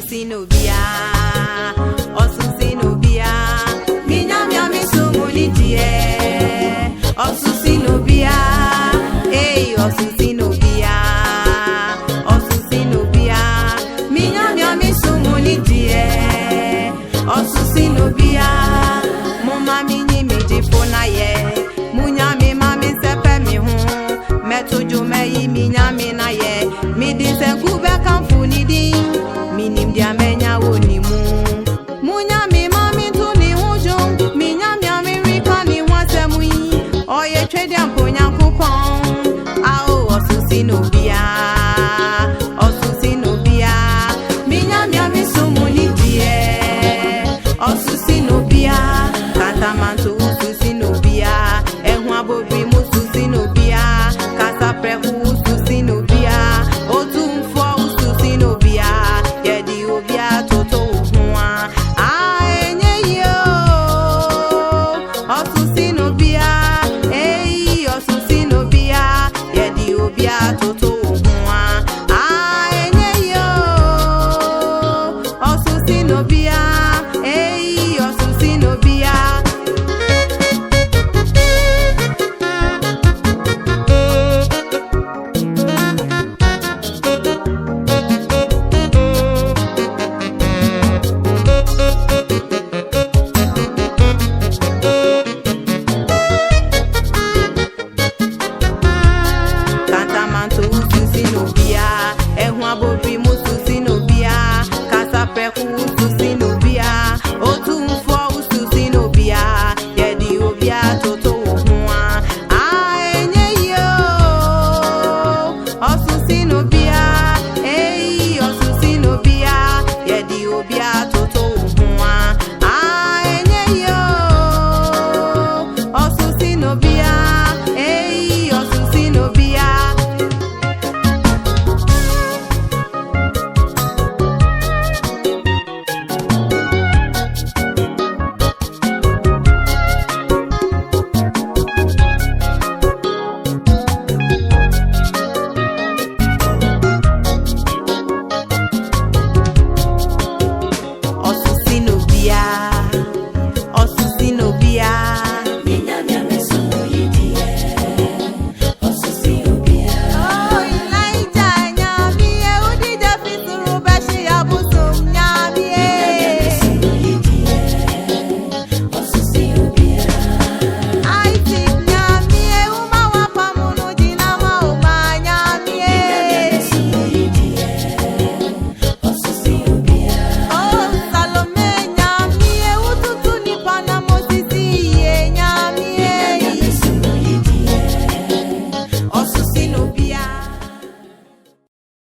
Osusinobia, Osusinobia, Minyamia misumuni die, Osusinobia, hey, Osusinobia, Osusinobia, Minyamia misumuni die, Osusinobia, Mama mini meji fona ye, Munyami mami sepe mi hun, Metuju meyi minyami na ye, Midi se kube kamfuni di. Minim dia menya wonimu munyami mami tu ni hujo minyami amerika ni wasemu yi oye twede amponya kokon ao Osusinobia Osusinobia minyami amisumu ni die Osusinobia katamanto Osusinobia ehun abobi mu Osusinobia kasa preku Osusinobia otumfo Osusinobia Obia toto hua enye yo Osusinobia